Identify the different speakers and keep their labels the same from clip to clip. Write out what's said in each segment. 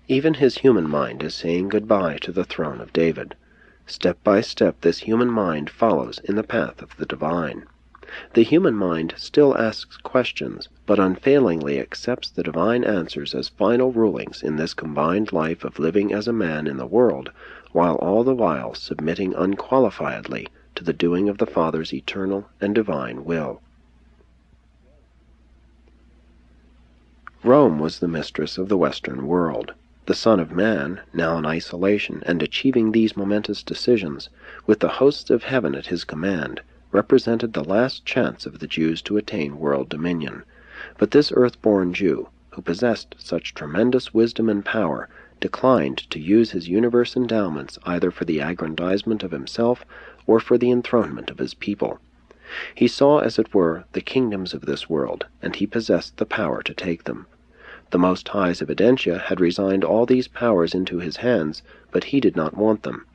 Speaker 1: Even his human mind is saying goodbye to the throne of David. Step by step this human mind follows in the path of the divine. The human mind still asks questions, but unfailingly accepts the divine answers as final rulings in this combined life of living as a man in the world, while all the while submitting unqualifiedly to the doing of the Father's eternal and divine will. Rome was the mistress of the Western world. The Son of Man, now in isolation and achieving these momentous decisions, with the hosts of heaven at his command, represented the last chance of the Jews to attain world dominion. But this earth-born Jew, who possessed such tremendous wisdom and power, declined to use his universe endowments either for the aggrandizement of himself or for the enthronement of his people. He saw, as it were, the kingdoms of this world, and he possessed the power to take them. The Most High's Evidentia had resigned all these powers into his hands, but he did not want them.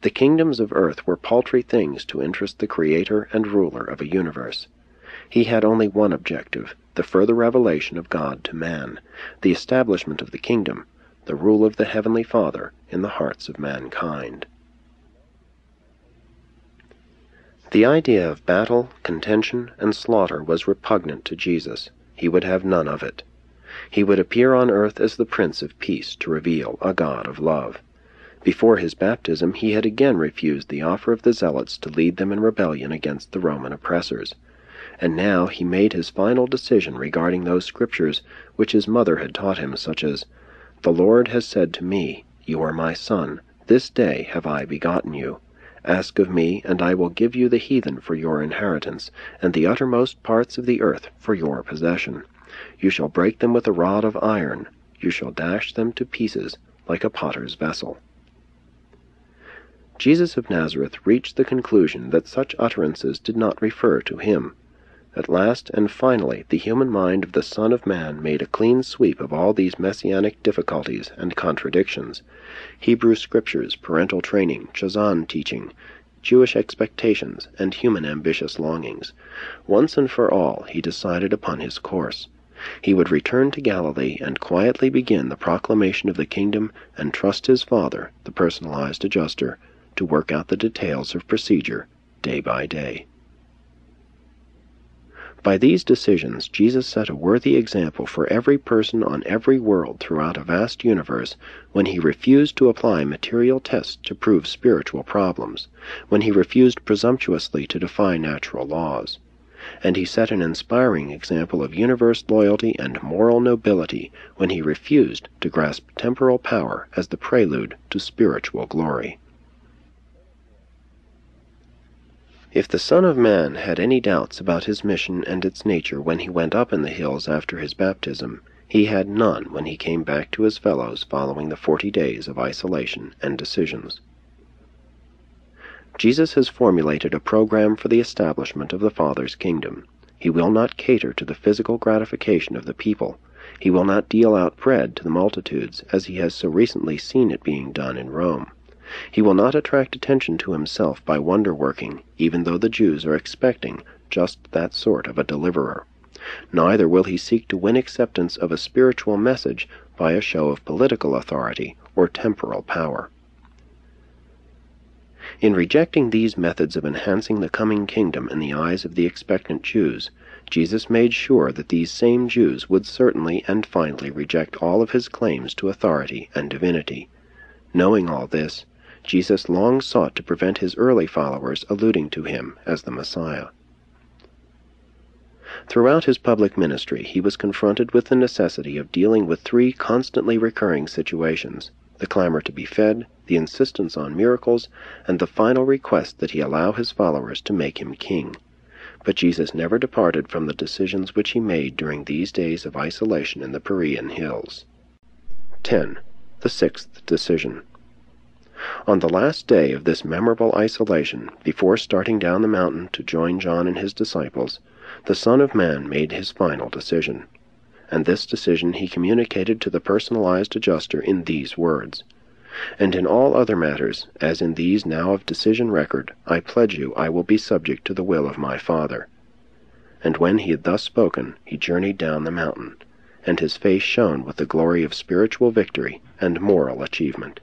Speaker 1: The kingdoms of earth were paltry things to interest the creator and ruler of a universe. He had only one objective, the further revelation of God to man, the establishment of the kingdom, the rule of the Heavenly Father in the hearts of mankind. The idea of battle, contention, and slaughter was repugnant to Jesus. He would have none of it. He would appear on earth as the Prince of Peace to reveal a God of love. Before his baptism he had again refused the offer of the Zealots to lead them in rebellion against the Roman oppressors. And now he made his final decision regarding those scriptures which his mother had taught him, such as, "The Lord has said to me, You are my son, this day have I begotten you. Ask of me, and I will give you the heathen for your inheritance, and the uttermost parts of the earth for your possession. You shall break them with a rod of iron, you shall dash them to pieces like a potter's vessel." Jesus of Nazareth reached the conclusion that such utterances did not refer to him. At last and finally the human mind of the Son of Man made a clean sweep of all these messianic difficulties and contradictions. Hebrew scriptures, parental training, Chazan teaching, Jewish expectations, and human ambitious longings. Once and for all he decided upon his course. He would return to Galilee and quietly begin the proclamation of the kingdom and trust his Father, the personalized adjuster, to work out the details of procedure day by day. By these decisions, Jesus set a worthy example for every person on every world throughout a vast universe when he refused to apply material tests to prove spiritual problems, when he refused presumptuously to defy natural laws. And he set an inspiring example of universe loyalty and moral nobility when he refused to grasp temporal power as the prelude to spiritual glory. If the Son of Man had any doubts about his mission and its nature when he went up in the hills after his baptism, he had none when he came back to his fellows following the 40 days of isolation and decisions. Jesus has formulated a program for the establishment of the Father's kingdom. He will not cater to the physical gratification of the people. He will not deal out bread to the multitudes, as he has so recently seen it being done in Rome. He will not attract attention to himself by wonder-working, even though the Jews are expecting just that sort of a deliverer. Neither will he seek to win acceptance of a spiritual message by a show of political authority or temporal power. In rejecting these methods of enhancing the coming kingdom in the eyes of the expectant Jews, Jesus made sure that these same Jews would certainly and finally reject all of his claims to authority and divinity. Knowing all this, Jesus long sought to prevent his early followers alluding to him as the Messiah. Throughout his public ministry, he was confronted with the necessity of dealing with 3 constantly recurring situations: the clamor to be fed, the insistence on miracles, and the final request that he allow his followers to make him king. But Jesus never departed from the decisions which he made during these days of isolation in the Perean hills. 10. The 6th decision. On the last day of this memorable isolation, before starting down the mountain to join John and his disciples, the Son of Man made his final decision. And this decision he communicated to the personalized adjuster in these words: "And in all other matters, as in these now of decision record, I pledge you I will be subject to the will of my Father." And when he had thus spoken, he journeyed down the mountain. and his face shone with the glory of spiritual victory and moral achievement.